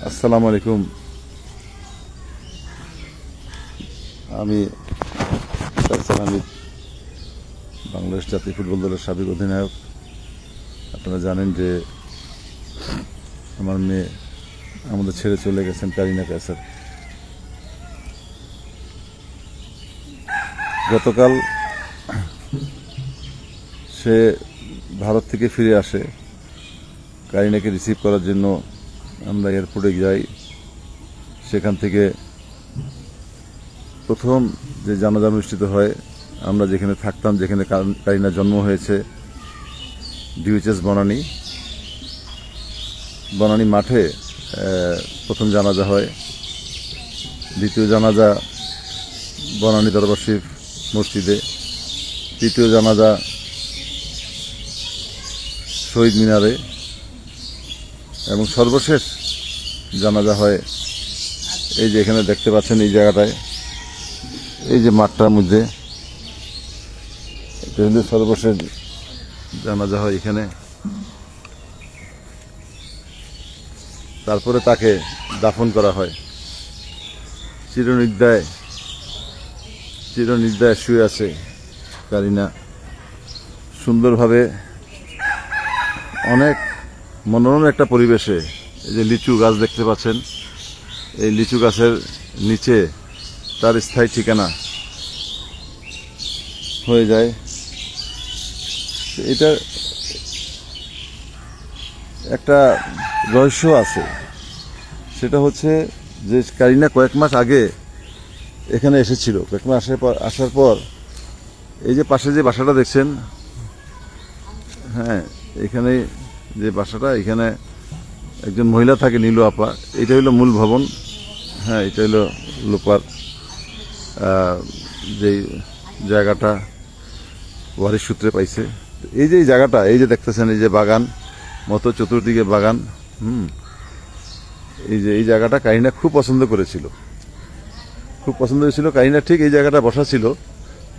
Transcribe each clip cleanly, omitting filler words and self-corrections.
আসসালামু আলাইকুম। আমি ফয়সাল হামিদ, বাংলাদেশ জাতীয় ফুটবল দলের সাবেক অধিনায়ক। আপনারা জানেন যে আমার মেয়ে আমাদের ছেড়ে চলে গেছেন, কারিনা কায়সার। গতকাল সে ভারত থেকে ফিরে আসে। কারিনাকে রিসিভ করার জন্য আমরা এয়ারপোর্টে যাই। সেখান থেকে প্রথম যে জানাজা অনুষ্ঠিত হয়, আমরা যেখানে থাকতাম, যেখানে কারিনার জন্ম হয়েছে, ডিউএইচএস বনানী মাঠে প্রথম জানাজা হয়। দ্বিতীয় জানাজা বনানী দরবার শরীফ মসজিদে। তৃতীয় জানাজা শহীদ মিনারে। এবং সর্বশেষ জানাজা হয় এই যে এখানে দেখতে পাচ্ছেন, এই জায়গাটায়, এই যে মাঠটার মধ্যে। এটা হলে সর্বশেষ জানাজা হয় এখানে। তারপরে তাকে দাফন করা হয়। চিরনিদ্রায় শুয়ে আছে কারিনা, সুন্দরভাবে, অনেক মনোরম একটা পরিবেশে। এই যে লিচু গাছ দেখতে পাচ্ছেন, এই লিচু গাছের নিচে তার স্থায়ী ঠিকানা হয়ে যায়। এটা একটা রহস্য আছে। সেটা হচ্ছে যে কারিনা কয়েক মাস আগে এখানে এসেছিল। কয়েক মাস আসার পর এই যে পাশে যে বাসাটা দেখছেন, হ্যাঁ, এখানে যে বাসাটা, এখানে একজন মহিলা থাকে, নীলু আপা। এটা হলো মূল ভবন। হ্যাঁ, এটা হলো লোপার যে জায়গাটা ওয়ারিশ সূত্রে পাইছে। এই যে এই জায়গাটা, এই যে দেখতেছেন, এই যে বাগান মতো, চতুর্দিকে বাগান। এই যে এই জায়গাটা কারিনা খুব পছন্দ করেছিল। কারিনা ঠিক এই জায়গাটা বসা ছিল,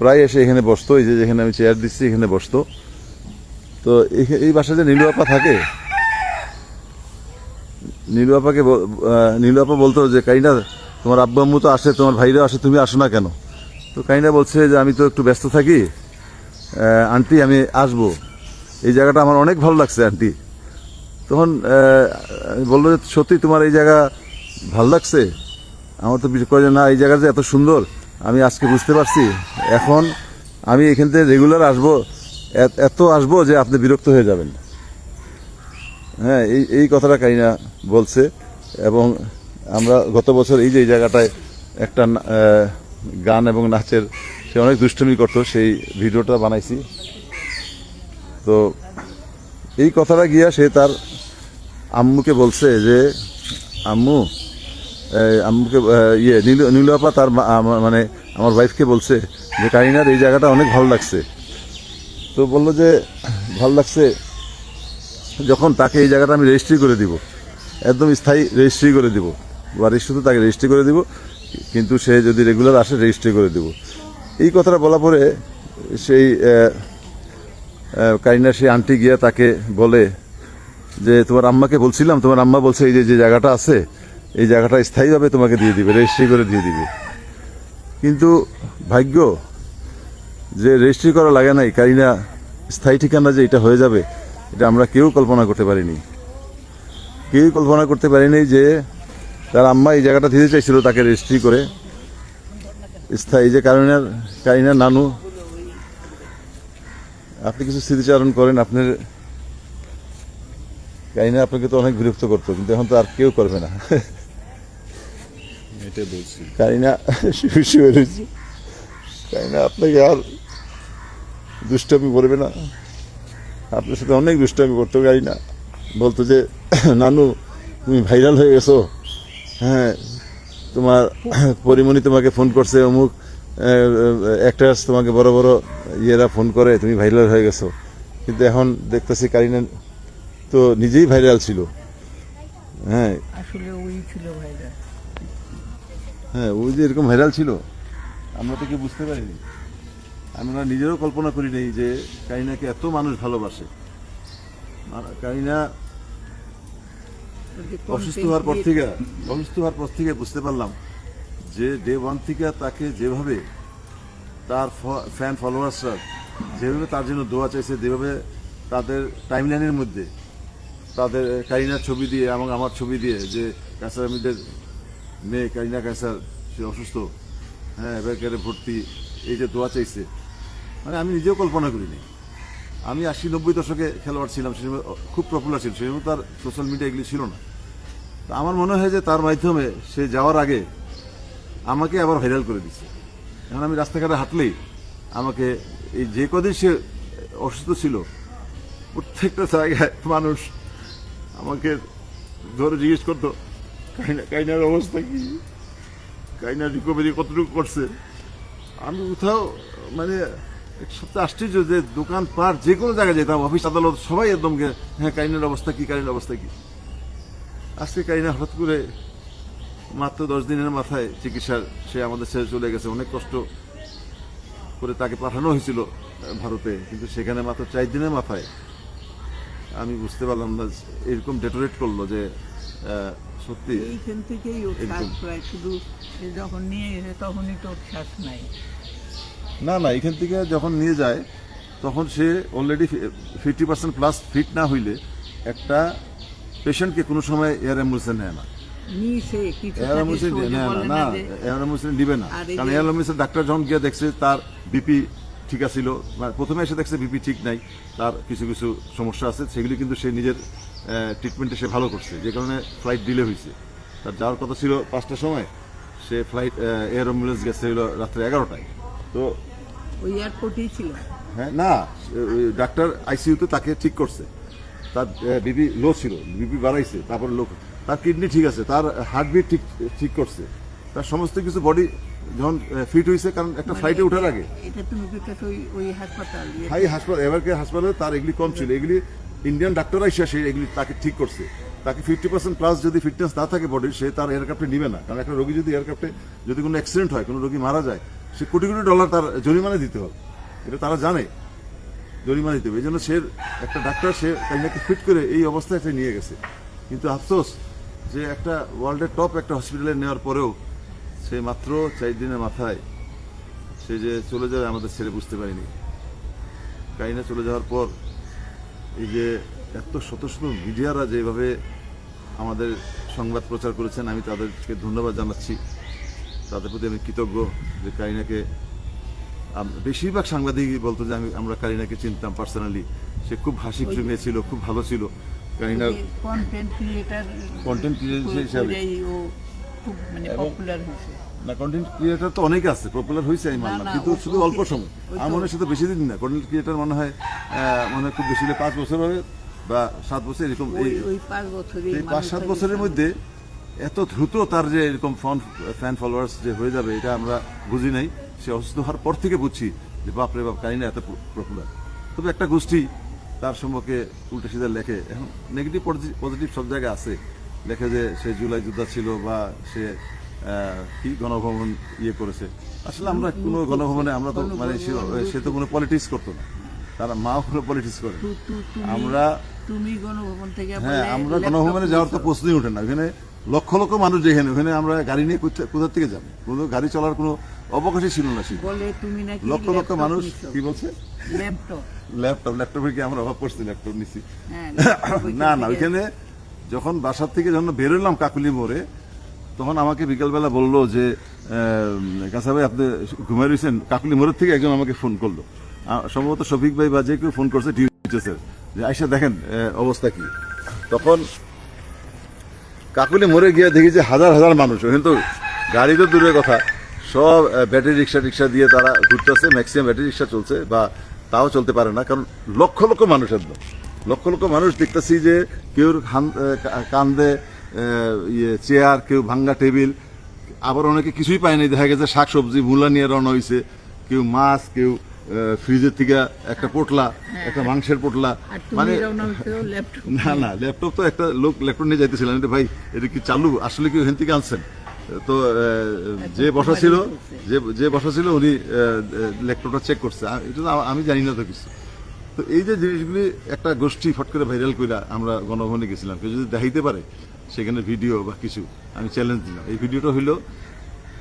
প্রায় এসে এখানে বসতো। এই যে যেখানে আমি চেয়ার দিচ্ছি, এখানে বসতো। তো এই বাসায় যে নীলু আপা থাকে, নীলু আপা বলতো যে, কারিনা, তোমার আব্বু আম্মু তো আসে, তোমার ভাইরা আসে, তুমি আসো না কেন? তো কারিনা বলছে যে, আমি তো একটু ব্যস্ত থাকি আন্টি, আমি আসবো। এই জায়গাটা আমার অনেক ভালো লাগছে আন্টি। তখন বললো যে, সত্যি তোমার এই জায়গা ভালো লাগছে? আমার তো বিশেষ করে না, এই জায়গা যে এত সুন্দর আমি আজকে বুঝতে পারছি। এখন আমি এখান থেকে রেগুলার আসবো, এত আসবো যে আপনি বিরক্ত হয়ে যাবেন। হ্যাঁ, এই কথাটা কারিনা বলছে। এবং আমরা গত বছর এই যে এই জায়গাটায় একটা গান এবং নাচের, সে অনেক দুষ্টুমি করতো, সেই ভিডিওটা বানাইছি। তো এই কথাটা গিয়া সে তার আম্মুকে বলছে যে, আম্মুকে নীলু আপা তার মানে আমার ওয়াইফকে বলছে যে, কারিনার এই জায়গাটা অনেক ভালো লাগছে। তো বললো যে, ভালো লাগছে যখন, তাকে এই জায়গাটা আমি রেজিস্ট্রি করে দিব, একদম স্থায়ী রেজিস্ট্রি করে দিব। বাড়ির শুধু তাকে রেজিস্ট্রি করে দিব, কিন্তু সে যদি রেগুলার আসে রেজিস্ট্রি করে দিব। এই কথাটা বলা পরে সেই কারিনা, সেই আন্টি গিয়া তাকে বলে যে, তোমার আম্মাকে বলছিলাম, তোমার আম্মা বলছে এই যে জায়গাটা আছে, এই জায়গাটা স্থায়ীভাবে তোমাকে দিয়ে দিবে, রেজিস্ট্রি করে দিয়ে দিবে। কিন্তু ভাগ্য যে রেজিস্ট্রি করা লাগে নাই, কারিনা স্থায়ী ঠিকানা যে এটা হয়ে যাবে, এটা আমরা কেউ কল্পনা করতে পারিনি। যে তার আম্মা এই জায়গাটা দিতে চাইছিল তাকে রেজিস্ট্রি করে স্থায়ী। যে কারিনার নানু, আপনি কিছু স্মৃতিচারণ করেন। আপনার কারিনা আপনাকে তো অনেক বিরক্ত করতো, কিন্তু এখন তো আর কেউ করবে না। এটাই বলছি। কারিনা শুয়ে রয়েছে। কারিনা আপনাকে আর দুষ্টামি করবে না। আপনার সাথে অনেক দুষ্টামি করতো কারিনা। বলতো যে, নানু তুমি ভাইরাল হয়ে গেছো, হ্যাঁ, তোমার পরিমণি তোমাকে ফোন করছে, অমুক অ্যাক্টার্স তোমাকে বড় বড় ইয়েরা ফোন করে, তুমি ভাইরাল হয়ে গেছো। কিন্তু এখন দেখতেছি কারিনা তো নিজেই ভাইরাল ছিল। হ্যাঁ, আসলে ওই ছিল ভাইরাল। হ্যাঁ, ওই যে এরকম ভাইরাল ছিল, আমরা তো কেউ বুঝতে পারিনি। আমরা নিজেরও কল্পনা করি নাই যে কারিনাকে এত মানুষ ভালোবাসে। কারিনা অসুস্থ হওয়ার পর থেকে বুঝতে পারলাম যে ডে ওয়ান থেকে তাকে যেভাবে তার ফ্যান ফলোয়ার্সরা যেভাবে তার জন্য দোয়া চাইছে, যেভাবে তাদের টাইমলাইনের মধ্যে তাদের কারিনার ছবি দিয়ে এবং আমার ছবি দিয়ে যে ক্যান্সার আমিদের মেয়ে কারিনা ক্যান্সার, সে অসুস্থ, হ্যাঁ এবারে ভর্তি, এই যে দোয়া চাইছে, মানে আমি নিজেও কল্পনা করিনি। আমি 80-90 দশকে খেলোয়াড় ছিলাম, সে সময় খুব পপুলার ছিল, সেই সময় তার সোশ্যাল মিডিয়া এগুলি ছিল না। তো আমার মনে হয় যে তার মাধ্যমে সে যাওয়ার আগে আমাকে আবার ভাইরাল করে দিচ্ছে। এখন আমি রাস্তাঘাটে হাঁটলেই আমাকে এই যে কদিন সে অসুস্থ ছিল প্রত্যেকটা জায়গায় মানুষ আমাকে ধরে জিজ্ঞেস করতো কাইনার অবস্থা কি, কাইনার রিকভারি কতটুকু করছে। আমি কোথাও মানে সবচেয়ে আশ্চর্য যে দোকান পাট যে কোনো জায়গায় যেতাম, অফিস আদালত, সবাই একদম হ্যাঁ কাইনার অবস্থা কি, কাইনার অবস্থা কি। আজকে কাইনা হঠাৎ করে মাত্র 10 দিনের মাথায় চিকিৎসার সে আমাদের ছেড়ে চলে গেছে। অনেক কষ্ট করে তাকে পাঠানো হয়েছিল ভারতে, কিন্তু সেখানে মাত্র 4 দিনের মাথায় আমি বুঝতে পারলাম না এরকম ডেটোরেট করলো যে সত্যি এইখান থেকেই ও শ্বাস একদম। প্রায় শুধু যখন নিয়ে গেছে তখনই তো ওর শ্বাস নাই। না এখান থেকে যখন নিয়ে যায় তখন সে অলরেডি 50% প্লাস ফিট না হইলে একটা পেশেন্টকে কোনো সময় এয়ার অ্যাম্বুলেন্সে নেয় না, নিচে কিছু এয়ার অ্যাম্বুলেন্সে থাকে, নেয় বলে না, যে এয়ার অ্যাম্বুলেন্সে দিবে না। আর এই কারণ যে- এয়ার অ্যাম্বুলেন্সের ডাক্তার যখন গিয়ে দেখছে তার বিপি ঠিক আছিল, প্রথমে এসে দেখছে বিপি ঠিক নাই, তার কিছু কিছু সমস্যা আছে, সেগুলি কিন্তু সে নিজের ট্রিটমেন্টে সে ভালো করছে, যে কারণে ফ্লাইট ডিলে হয়েছে। তার যাওয়ার কথা ছিল 5টার সময়, সে ফ্লাইট এয়ার অ্যাম্বুলেন্স গেছে হলো রাত্রে 11টায়। তো ওই এয়ারপোর্টেই ছিল। হ্যাঁ না, ওই ডাক্তার আইসিইউতে তাকে ঠিক করছে, তার বিপি লো ছিল, বিপি বাড়াইছে, তারপর লো, তার কিডনি ঠিক আছে, তার হার্টবিট ঠিক করছে, তার সমস্ত কিছু বডি যখন ফিট হয়েছে, কারণ একটা ফ্লাইটে ওঠার আগে এটা তুমি বলতেছো ওই হাসপাতাল হাই হাসপাতাল, এবারকে হাসপাতালে তার এগুলি কম ছিল, এগুলি ইন্ডিয়ান ডাক্তাররা এসে সে এগুলি তাকে ঠিক করছে। তাকে 50% প্লাস যদি ফিটনেস না থাকে বডির, সে তার এয়ারক্রাফটে নিবে না, কারণ একটা রোগী যদি এয়ারক্রাফটে যদি কোনো অ্যাক্সিডেন্ট হয়, কোনো রোগী মারা যায়, সে কোটি কোটি ডলার তার জরিমানা দিতে হবে, এটা তারা জানে, জরিমানা দিতে হবে। এই জন্য সে একটা ডাক্তার সে কাইনাকে ফিট করে এই অবস্থায় সে নিয়ে গেছে। কিন্তু আফসোস যে একটা ওয়ার্ল্ডের টপ একটা হসপিটালে নেওয়ার পরেও সে মাত্র 4 দিনের মাথায় সে যে চলে যাবে আমাদের ছেড়ে, বুঝতে পারিনি। কাইনা চলে যাওয়ার পর এই যে এত শত শত মিডিয়ারা যেভাবে আমাদের সংবাদ প্রচার করেছেন, আমি তাদেরকে ধন্যবাদ জানাচ্ছি, তাদের প্রতি আমি কৃতজ্ঞ যে কারিনাকে বেশিরভাগ সাংবাদিকই বলতো যে আমরা কারিনাকে চিনতাম পার্সোনালি, সে খুব হাসি খুশি মেয়ে ছিল, খুব ভালো ছিল। কারিনার কন্টেন্ট ক্রিয়েটার হিসাবে ও খুব মানে এবং- পপুলার হয়েছে। না, কন্টেন্ট ক্রিয়েটার তো অনেকে আছে, পপুলার হয়েছে আমি মানলাম, না, কিন্তু ও- শুধু অল্প সময়। ওই তো- আমার মনে হয় শুধু বেশি দিন না, কন্টেন্ট ক্রিয়েটার মনে হয় খুব বেশি হলে 5 বছর হবে বা 7 বছর এরকম। ওই এই ওই 5 বছরই এই 5-7 বছরের মধ্যে এত দ্রুত তার যে এরকম ফ্যান ফলোয়ার্স যে হয়ে যাবে, এটা আমরা বুঝি নাই। সে অসুস্থ হওয়ার পর থেকে বুঝছি যে বাপরে বাপ, কারিনা এত পপুলার। তবে একটা গোষ্ঠী তার সম্পর্কে উল্টা সিধা লেখে, এখন নেগেটিভ পজিটিভ সব জায়গায় আছে, লেখে যে সে জুলাই যোদ্ধা ছিল বা সে কি গণভবন করেছে। আসলে আমরা কোনো গণভবনে আমরা তো মানে সে তো কোনো পলিটিক্স করতো না, তারা মাও কোনো পলিটিক্স করে। আমরা তুমি গণভবন থেকে হ্যাঁ, বলে আমরা ল্যাপটপ গণভবনে যাওয়ার তো নিয়েছো। প্রশ্নই ওঠে না। ওখানে লক্ষ লক্ষ মানুষ যেখানে, ওখানে আমরা গাড়ি নিয়ে কোথা থেকে যাবো, কোনো গাড়ি চলার কোনো অবকাশই ছিল না। সেটা বলে তুমি নাকি লক্ষ লক্ষ ল্যাপটপ মানুষ নিছো। কি বলছে, ল্যাপটপ ল্যাপটপের কি আমরা অভাব পড়ছি, ল্যাপটপ নিছি। হ্যাঁ ল্যাপটপ না থেকে- ওইখানে যখন বাসার থেকে যখন বেরোলাম কাকুলি মোড়ে, তখন আমাকে বিকালবেলা বললো যে কাঁচা ভাই আপনি ঘুমাই রয়েছেন। কাকুলি মোড়ের থেকে একজন আমাকে ফোন করলো, সম্ভবত শফিক ভাই বা যে কেউ ফোন করছে টিউচার্সের, যে আইসা দেখেন অবস্থা কি। তখন কাকুলি মোড়ে গিয়ে দেখি যে হাজার হাজার মানুষ, ওখানে তো গাড়ি তো দূরের কথা, সব ব্যাটারি রিক্সা দিয়ে তারা ঘুরতেছে, ম্যাক্সিমাম ব্যাটারি রিক্সা চলছে, বা তাও চলতে পারে না, কারণ লক্ষ লক্ষ মানুষ, একদম লক্ষ লক্ষ মানুষ দেখতেছি যে কেউ কান্দে চেয়ার, কেউ ভাঙ্গা টেবিল, আবার অনেকে কিছুই পায়নি, দেখা গেছে শাকসবজি মূলা নিয়ে রওনা হয়েছে, কেউ মাছ, কেউ ফ্রিজের থেকে একটা পোটলা, একটা মাংসের পোটলা, আর তুমি মানে রওনা হইছো ল্যাপটপ না ল্যাপটপ তো একটা লোক ল্যাপটপ নিয়ে যাইতেছিলেন, এটা ভাই এটা কি চালু, আসলে কি ওখান থেকে আনছেন? তো যে বসা ছিল, যে বসা ছিল উনি ল্যাপটপটা চেক করছে, এটা তো আমি জানি না তো কিছু। তো এই যে জিনিসগুলি একটা গোষ্ঠী ফট করে ভাইরাল করে আমরা গণভবনে গেছিলাম, কেউ যদি দেখাইতে পারে সেখানে ভিডিও বা কিছু, আমি চ্যালেঞ্জ দিলাম। এই ভিডিওটা হইলো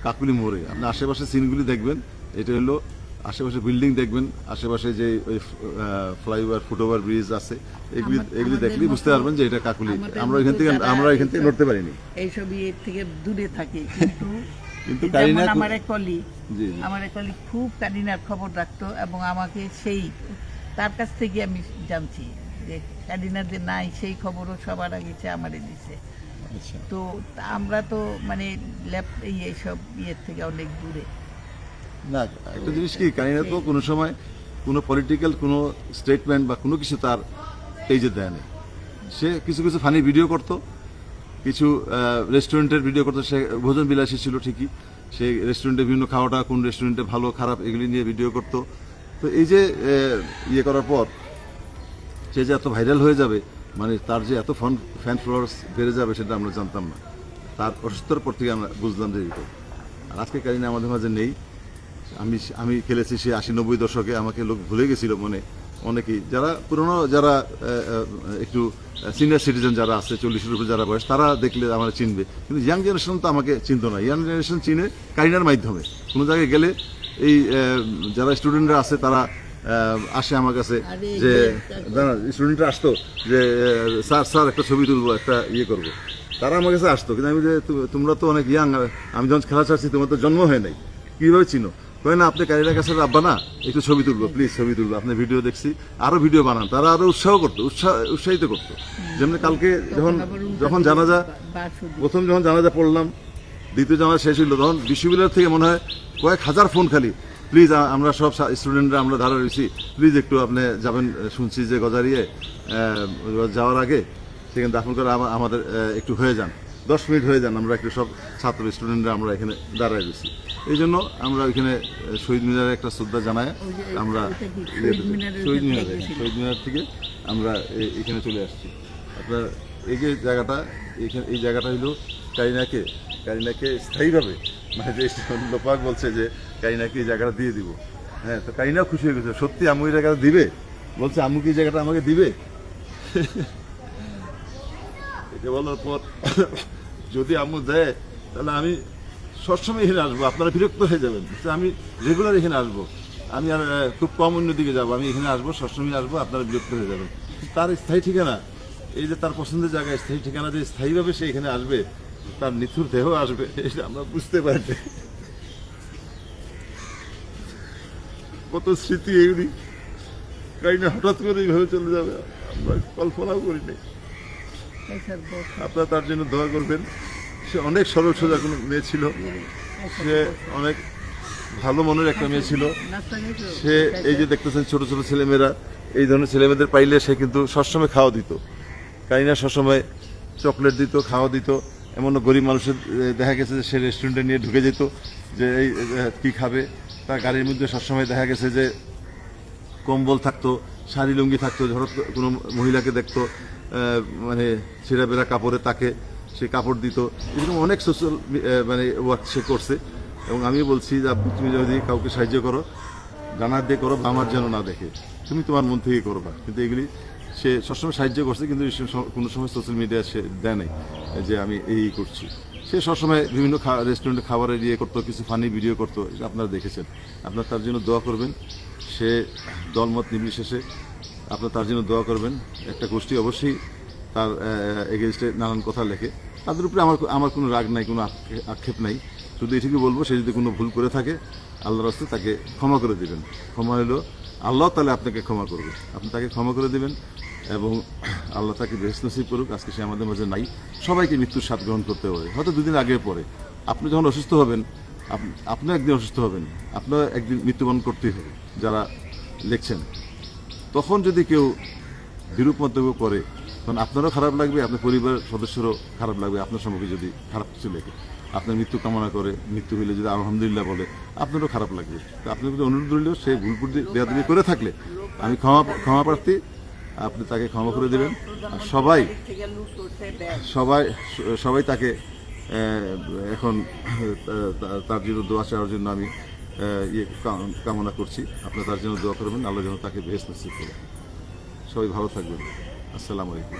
কাকুলি মোড়ে, আপনি আশেপাশে সিনগুলি দেখবেন, এটা হলো আশেপাশে বিল্ডিং দেখবেন, আশেপাশে যে ওই ফ্লাইওভার ফুটওভার ব্রিজ আছে, এগুলি আমাদের দেখলে বুঝতে মতো- পারবেন যে এটা কাকুলি। আমাদের আমরা এখান মতো থেকে যারা এখান থেকে নড়তে পারিনি। এইসব ইয়ের থেকে দূরে থাকে, কিন্তু কিন্তু যেমন কারিনা আমার এক কলি জি জি আমার এক কলি খুব কারিনার খবর রাখতো, এবং আমাকে তার কাছ থেকে আমি জানছি যে কারিনা যে নাই সেই খবরও সবার আগে সে আমারে দিছে। আচ্ছা। তো আমরা তো মানে এইসব ইয়ের থেকে অনেক দূরে। না, একটা জিনিস কি, কারিনা তো কোনো সময় কোনো পলিটিক্যাল কোনো স্টেটমেন্ট বা কোনো কিছু তার পেজে দেয় না। সে কিছু কিছু ফানি ভিডিও করতো, কিছু রেস্টুরেন্টের ভিডিও করতো। সে ভোজন বিলাসী ছিল ঠিকই, সে রেস্টুরেন্টে বিভিন্ন খাওয়াটা কোন রেস্টুরেন্টে ভালো খারাপ এগুলি নিয়ে ভিডিও করতো। তো এই যে ইয়ে করার পর সে যে এত ভাইরাল হয়ে যাবে, মানে তার যে এত ফ্যান ফলোয়ার্স বেড়ে যাবে সেটা আমরা জানতাম না। তার অসুস্থতার পর থেকে আমরা বুঝলাম যে এইটা। আর আজকে কারিনা আমাদের মাঝে নেই। আমি খেলেছি সে 80-90 দশকে, আমাকে লোক ভুলে গেছিল মনে অনেকেই, যারা পুরনো, যারা একটু সিনিয়র সিটিজেন যারা আছে, 40-এর উপরে যারা বয়স, তারা দেখলে আমার চিনবে, কিন্তু ইয়াং জেনারেশন তো আমাকে চিনতো না। ইয়াং জেনারেশন চিনে কারিনার মাধ্যমে। কোনো জায়গায় গেলে এই যারা স্টুডেন্টরা আছে তারা আসে আমার কাছে, যে স্টুডেন্টরা আসতো যে স্যার একটা ছবি তুলবো, একটা ইয়ে করবো, তারা আমার কাছে আসতো। কিন্তু আমি যে তোমরা তো অনেক ইয়াং, আমি যখন খেলা ছাড়ছি তোমার তো জন্ম হয় নাই, কীভাবে চিনো? কয় না, আপনি কারিনার কাছে আব্বা না, একটু ছবি তুলবো প্লিজ, ছবি তুলবো, আপনার ভিডিও দেখছি, আরো ভিডিও বানান। তারা আরো উৎসাহিত করতো। যেমন কালকে যখন জানাজা, প্রথম যখন জানাজা পড়লাম, দ্বিতীয় জানাজা শেষ হইল, তখন বিশ্ববিদ্যালয় থেকে মনে হয় কয়েক হাজার ফোন খালি, প্লিজ আমরা সব স্টুডেন্টরা আমরা ধারা রয়েছি, প্লিজ একটু আপনি যাবেন, শুনছি যে গজারিয়ে যাওয়ার আগে সেখানে দাফন করে আমাদের একটু হয়ে যান, 10 মিনিট হয়ে যান, আমরা একটু সব ছাত্র স্টুডেন্টরা আমরা এখানে দাঁড়ায় রয়েছি। এই জন্য আমরা এখানে শহীদ মিনারে একটা শ্রদ্ধা জানায় আমরা শহীদ মিনার থেকে আমরা এখানে চলে আসছি। আপনার এই যে জায়গাটা, এই জায়গাটা হলো কারিনাকে স্থায়ীভাবে, মানে যে লোপাক বলছে যে কারিনাকে এই জায়গাটা দিয়ে দিব। হ্যাঁ, তো কারিনাও খুশি হয়ে গেছে, সত্যি আম্মু এই জায়গাটা দিবে, বলছে আম্মু কি এই জায়গাটা আমাকে দিবে। এটা বলার পর যদি আম্মু দেয় তাহলে আমি সবসময় এখানে আসবো, আপনারা বিরক্ত হয়ে যাবেন, আমি রেগুলার এখানে আসবো, আমি আর খুব কম অন্যদিকে যাবো, আমি এখানে আসবো, সবসময় আসবো, আপনারা বিরক্ত হয়ে যাবেন। তার স্থায়ী ঠিকানা, এই যে তার পছন্দের জায়গায় স্থায়ী ঠিকানা, যে স্থায়ীভাবে সে এখানে আসবে, তার নিথুর দেহ আসবে, এটা আমরা বুঝতে পারি। কত স্মৃতি এগুলি, কারিনা হঠাৎ করে এইভাবে চলে যাবে আমরা কল্পনাও করিনি। আপনারা তার জন্য দোয়া করবেন। সে অনেক সরল সোজা কোনো মেয়ে ছিল, সে অনেক ভালো মনের একটা মেয়ে ছিল। সে এই যে দেখতেছেন ছোট ছোট ছেলেমেয়েরা, এই ধরনের ছেলেমেয়েদের পাইলে সে কিন্তু সবসময় খাওয়া দিত। কারিনা সবসময় চকলেট দিত, খাওয়া দিত। এমন গরিব মানুষের দেখা গেছে যে সে রেস্টুরেন্টে নিয়ে ঢুকে যেত, যে এই কী খাবে। তার গাড়ির মধ্যে সবসময় দেখা গেছে যে কম্বল থাকতো, শাড়ি লুঙ্গি থাকতো, হঠাৎ কোনো মহিলাকে দেখতো মানে ছেঁড়া বেড়া কাপড়ে, তাকে সে কাপড় দিত। এরকম অনেক সোশ্যাল মানে ওয়ার্ক সে করছে। এবং আমি বলছি যে তুমি যদি কাউকে সাহায্য করো, জানার দিয়ে করো, আমার যেন না দেখে, তুমি তোমার মন থেকে করবা। কিন্তু এগুলি সে সবসময় সাহায্য করছে, কিন্তু কোনো সময় সোশ্যাল মিডিয়া সে দেয় নাই যে আমি এই করছি। সে সবসময় বিভিন্ন রেস্টুরেন্টে খাবারের ইয়ে করতো, কিছু ফানি ভিডিও করতো, আপনারা দেখেছেন। আপনারা তার জন্য দোয়া করবেন। সে দলমত নির্বিশেষে আপনারা তার জন্য দোয়া করবেন। একটা গোষ্ঠী অবশ্যই তার এগেনস্টে নানান কথা লেখে, তাদের উপরে আমার কোনো রাগ নাই, কোনো আক্ষেপ নাই। শুধু এটুকু বলবো, সে যদি কোনো ভুল করে থাকে আল্লাহর রাস্তে তাকে ক্ষমা করে দেবেন। ক্ষমা হলো আল্লাহ তাহলে আপনাকে ক্ষমা করবে, আপনি তাকে ক্ষমা করে দেবেন এবং আল্লাহ তাকে বেহেশত নসিব করুক। আজকে সে আমাদের মাঝে নাই। সবাইকে মৃত্যুর স্বাদ গ্রহণ করতে হবে, হয়তো 2 দিন আগে পরে। আপনি যখন অসুস্থ হবেন, আপনিও একদিন অসুস্থ হবেন, আপনার একদিন মৃত্যুবরণ করতেই হবে। যারা লিখছেন, তখন যদি কেউ বিরূপ মন্তব্য করে, তখন আপনারও খারাপ লাগবে, আপনার পরিবারের সদস্যরও খারাপ লাগবে। আপনার সম্পর্কে যদি খারাপ কিছু লেখে, আপনার মৃত্যু কামনা করে, মৃত্যু হইলে যদি আলহামদুলিল্লাহ বলে, আপনারও খারাপ লাগবে। তো আপনার যদি অনুরোধ রইলেও সে ভুল বেয়াদবি করে থাকলে আমি ক্ষমা প্রার্থী, আপনি তাকে ক্ষমা করে দেবেন। আর সবাই তাকে এখন তার জন্য দোয়া চাওয়ার জন্য আমি কামনা করছি। আপনারা তার জন্য দোয়া করবেন, আল্লাহ যেন তাকে বেহেশত নসিব করে। সবাই ভালো থাকবেন। আসসালামু আলাইকুম।